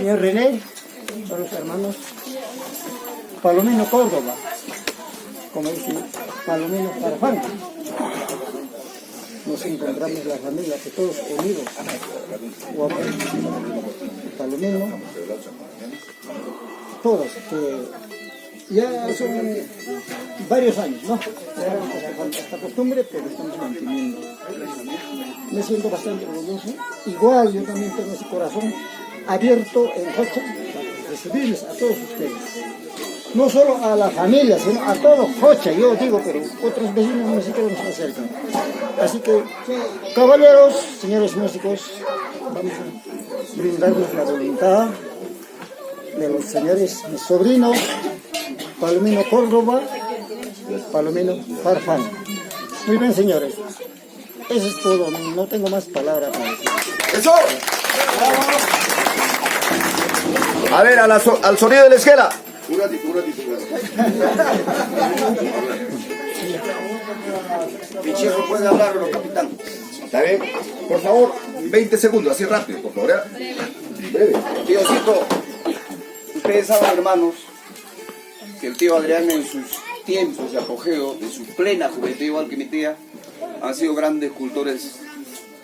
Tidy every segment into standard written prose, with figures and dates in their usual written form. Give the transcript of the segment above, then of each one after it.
señor René, a los hermanos Palomino Córdoba, como dice Palomino Farfán. Nos encontramos la familia, que todos unidos. Palomino, todos, que ya son varios años, ¿no? Ya esta costumbre, pero estamos manteniendo. Me siento bastante orgulloso. Igual yo también tengo ese corazón abierto en Jocha para recibirles a todos ustedes. No solo a la familia, sino a todo Jocha, yo digo, pero otros vecinos ni siquiera nos acercan. Así que, caballeros, señores músicos, vamos a brindarles la voluntad de los señores, mis sobrinos, Palomino Córdoba, Palomino Farfán. Muy bien, señores. Eso es todo, no tengo más palabras para decir. ¡Eso! A ver, al sonido de la esquela. Un ratito. Pichero, ¿puede hablarlo, capitán? ¿Está bien? Por favor, 20 segundos, así rápido, por favor. Breve. Tíocito, ustedes saben, hermanos, que el tío Adrián en sus tiempos de apogeo, en su plena juventud, igual que mi tía, han sido grandes cultores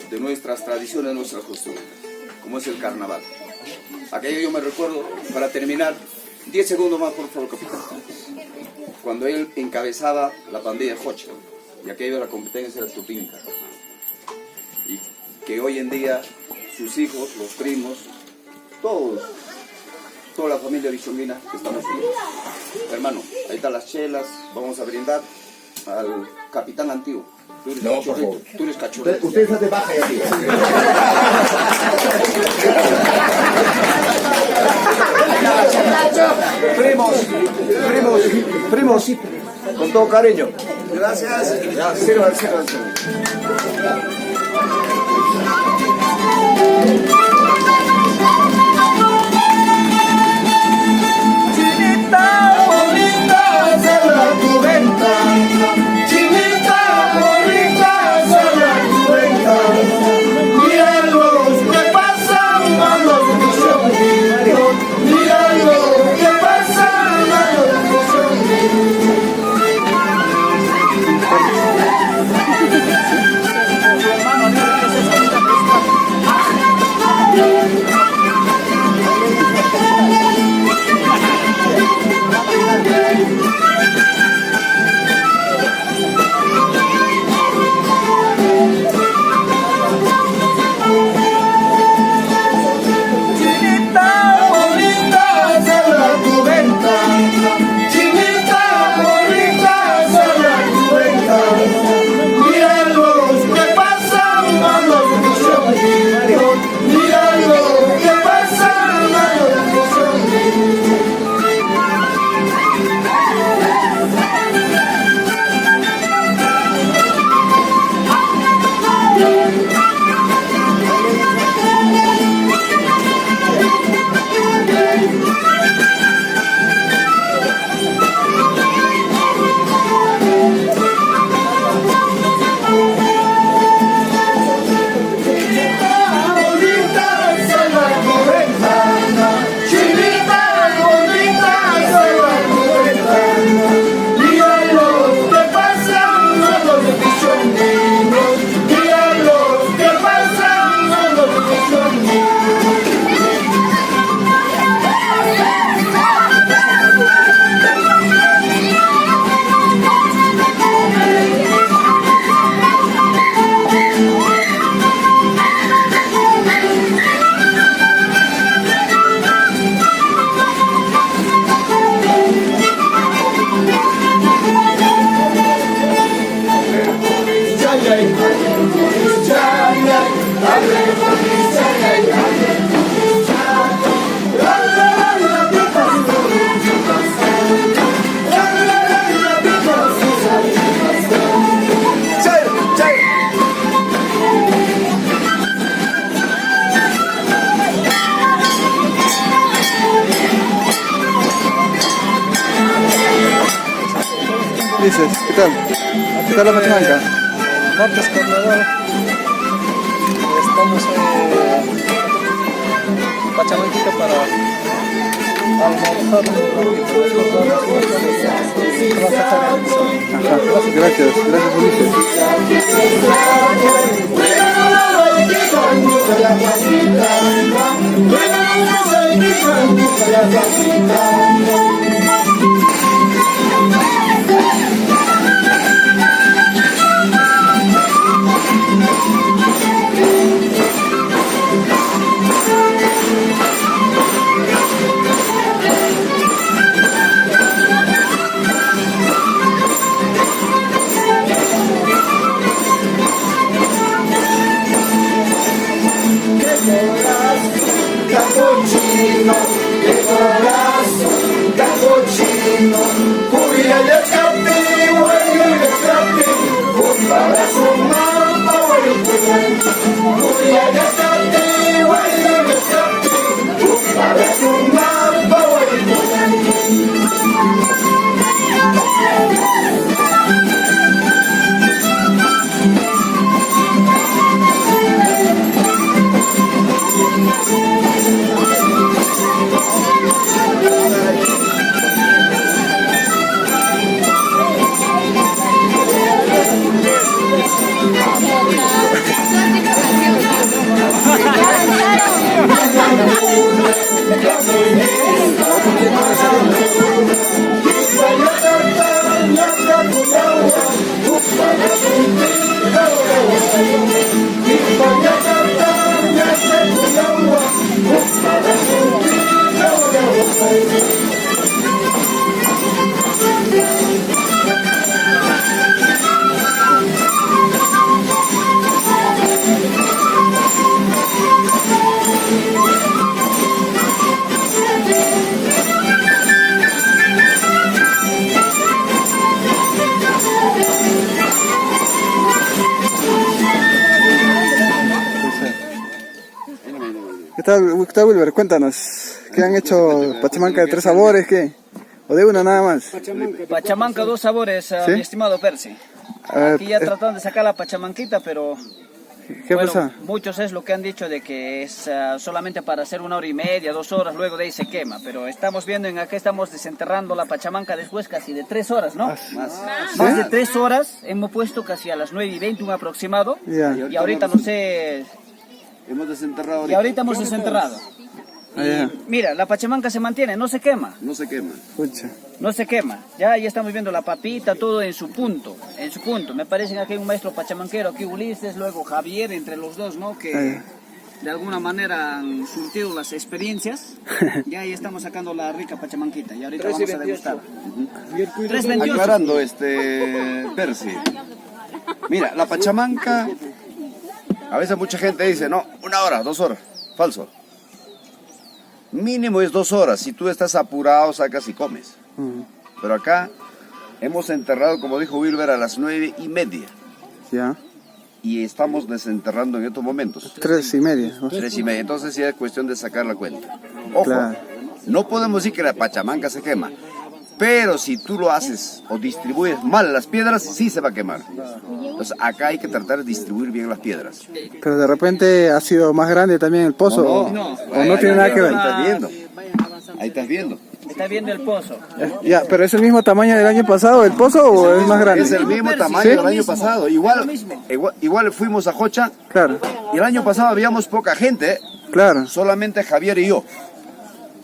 de nuestras tradiciones, nuestras costumbres, como es el carnaval. Aquello yo me recuerdo, para terminar, 10 segundos más, por favor, capitán. Cuando él encabezaba la pandilla Jocha, y aquello de la competencia de Tupinca. Y que hoy en día sus hijos, los primos, toda la familia bichonguina estamos unidos. Hermano, ahí están las chelas, vamos a brindar al capitán antiguo. Tú eres no, por favor. Tú eres cachorrito. Usted está de baja ya, tío. Primos, con todo cariño. Gracias. Ya, sirvan. Chinita bonita, cerra tu ventana. Chinita bonita, cerra tu ventana. Mira los que pasan a los misioneros. Mira los que pasan a los misioneros. dices? ¿Qué tal? ¿Qué tal la Pachamama? Martes Carnaval. Estamos pachamanquita para almorzar. Gracias, Ulises. Capuchino, de corazón, capuchino, cuya el escape, huele el escape, un abrazo más, cuya el escape, huele el escape, un abrazo más, ¿Qué tal, Wilber? Cuéntanos, ¿qué han hecho pachamanca de 3 sabores? ¿Qué? ¿O de una nada más? Pachamanca 2 sabores, ¿Sí? mi estimado Percy. Aquí ya tratando de sacar la pachamanquita, pero ¿Qué bueno, pasa? muchos es lo que han dicho de que es solamente para hacer 1 hora y media, 2 horas, luego de ahí se quema. Pero estamos viendo en acá, estamos desenterrando la pachamanca después casi de 3 horas, ¿no? Más de 3 horas, hemos puesto casi a las 9:20 un aproximado. Ya. Y ahorita no sé... Hemos desenterrado Y ahorita hemos desenterrado. Ya. Mira, la pachamanca se mantiene, no se quema. No se quema. Pucha. No se quema. Ya estamos viendo la papita, todo en su punto. En su punto. Me parece que aquí hay un maestro pachamanquero, aquí Ulises, luego Javier, entre los dos, ¿no? Que de alguna manera han surtido las experiencias. Ya ahí estamos sacando la rica pachamanquita. Y ahorita vamos a degustar. 3:28. Aclarando, Percy. Mira, la pachamanca, a veces mucha gente dice, no, 1 hora, 2 horas. Falso. Mínimo es 2 horas. Si tú estás apurado, sacas y comes. Pero acá hemos enterrado, como dijo Wilber, a las 9:30. Ya. Y estamos desenterrando en estos momentos. 3:30. 3:30. Entonces ya es cuestión de sacar la cuenta. Ojo, Claro. no podemos decir que la pachamanca se quema. Pero si tú lo haces o distribuyes mal las piedras, sí se va a quemar. Entonces acá hay que tratar de distribuir bien las piedras. Pero de repente ha sido más grande también el pozo. No, ¿O no tiene nada que ver? Ahí estás viendo. Ahí estás viendo. Está viendo el pozo. Ya, pero ¿es el mismo tamaño del año pasado el pozo o es más grande? Es el mismo tamaño ¿Sí? del año pasado. Igual fuimos a Jocha Claro, y el año pasado habíamos poca gente, claro. solamente Javier y yo.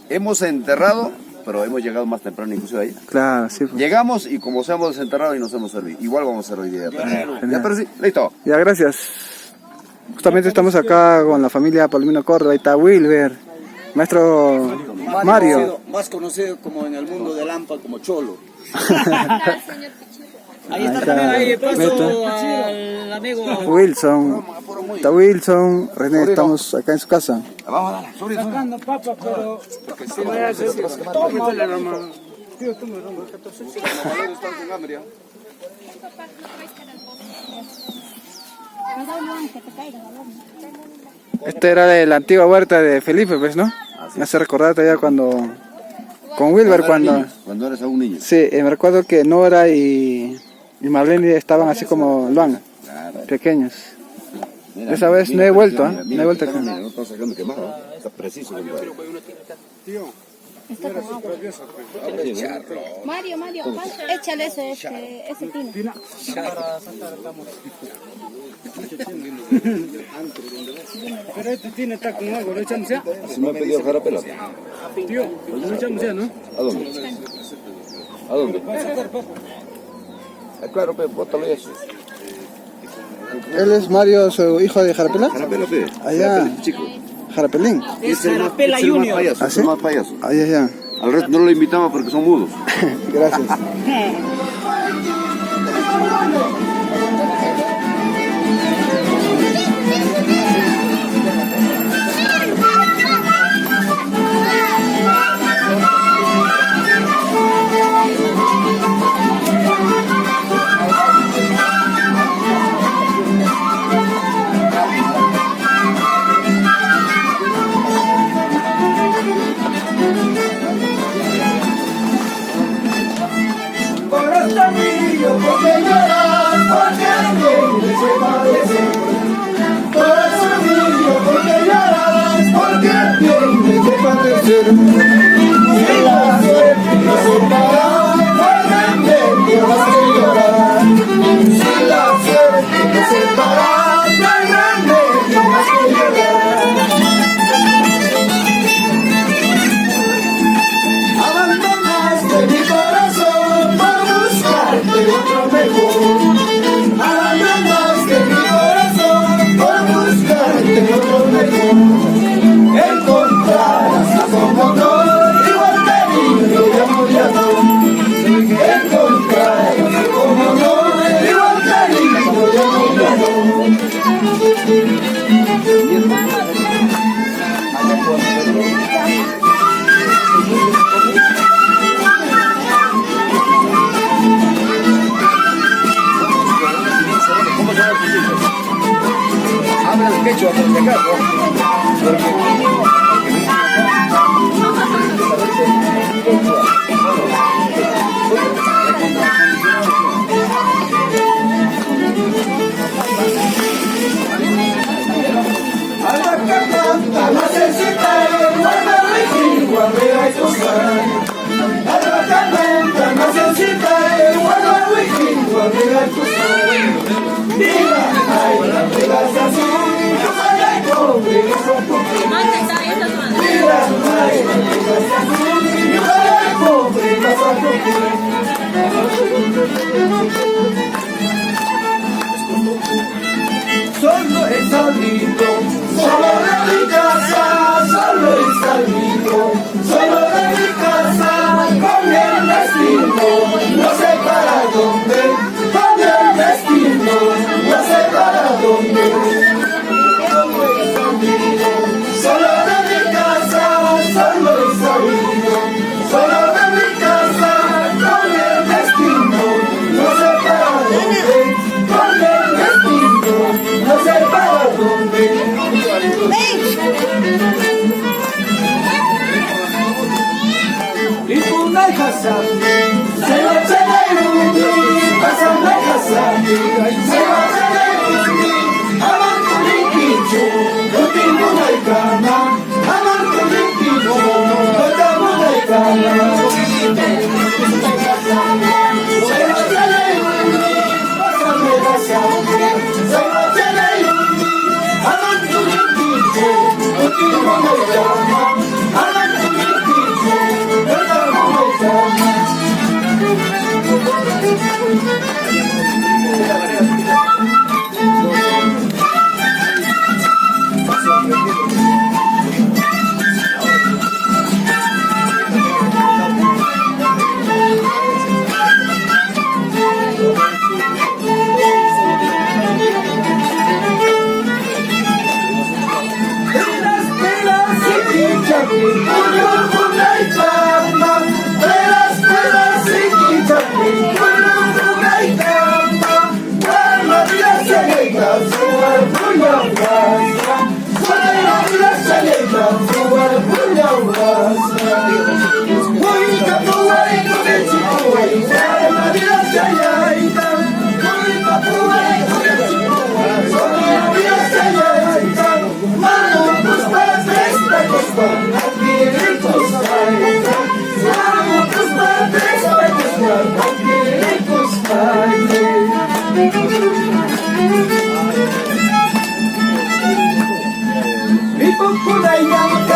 Hemos enterrado, pero hemos llegado más temprano incluso ahí. Claro, sí. Pues. Llegamos y como se hemos desenterrado y nos hemos servido. Igual vamos a hacer hoy día. Ya, pero sí, listo. Ya, gracias. Justamente estamos acá con la familia Palomino Córdoba. Ahí está Wilber, maestro Mario. Más conocido como en el mundo del AMPA como Cholo. Ahí está también, ahí paso al amigo Wilson. Está Wilson. René, estamos acá en su casa. Vamos a darle, sobre. Sacando papa, pero si me haces, tómala, hermano. Esta era de la antigua huerta de Felipe, pues, ¿no? Me hace recordar todavía cuando... Con Wilber, Cuando eres aún niño. Sí, me recuerdo que Nora y Marlene estaban así como Luan, pequeños. Esa vez no he vuelto, ¿ah? No he vuelto acá. Mira, no está sacando quemado. Está preciso, compadre. Está con agua. Mario, échale ese pino. Pero este tiene está con agua, ¿lo echamos ya? Si me ha pedido jarapela. Tío, lo echamos ya, ¿no? ¿A dónde? ¿A dónde? Ah, claro, pues, bótalo y eso. Él es Mario, su hijo de Jarapela. Jarapela, pe. Allá. Jarapela, chico. Jarapelín. Es Jarapela Junior. Payaso, ¿Ah, es sí? el más payaso. Allá. Al resto no lo invitaba porque son mudos. Gracias. Corazoncillo, porque lloras, porque alguien se parece. Corazoncillo, porque lloras, porque alguien se parece. Si la suerte nos separa, realmente vas a llorar. Si la suerte nos separa, realmente vas a llorar. Abandonaste mi corazón por buscarte otro mejor. Abandonaste mi corazón por buscarte otro mejor. Encontrarás como no, igual cariño de amor y amor. Encontrarás como no, igual cariño de amor y amor. Habla el quechua por si acaso. A la cantanta necesita guarda el guarde a tocar. A la cantanta necesita guarda el guarde a tocar. Mira, ay, la pegas así, yo soy el pobre, eso pobre. Mira, ay, la pegas así, yo soy el pobre, vas a solo es amigo, solo de mi casa, solo es amigo, solo de mi casa, con el destino, no sé para dónde, con el destino, no sé para dónde. Solo es amigo, solo de mi casa, solo es amigo, solo de mi casa, con el destino, no sé para dónde, con el destino, no sé para dónde. Y tú me casaste, se va a tener un día, pasa me casaste, se va a tener un día, amando mi quicho, no tengo una cama, amando mi quicho, no tengo una cama. Se va a tener un día, pasa me casaste, se va a tener un día, amando mi quicho, no tengo una cama, amando mi quicho, no tengo una cama. Muy aquí ricos hay. Vamos tus padres, aquí ricos hay. Mi popular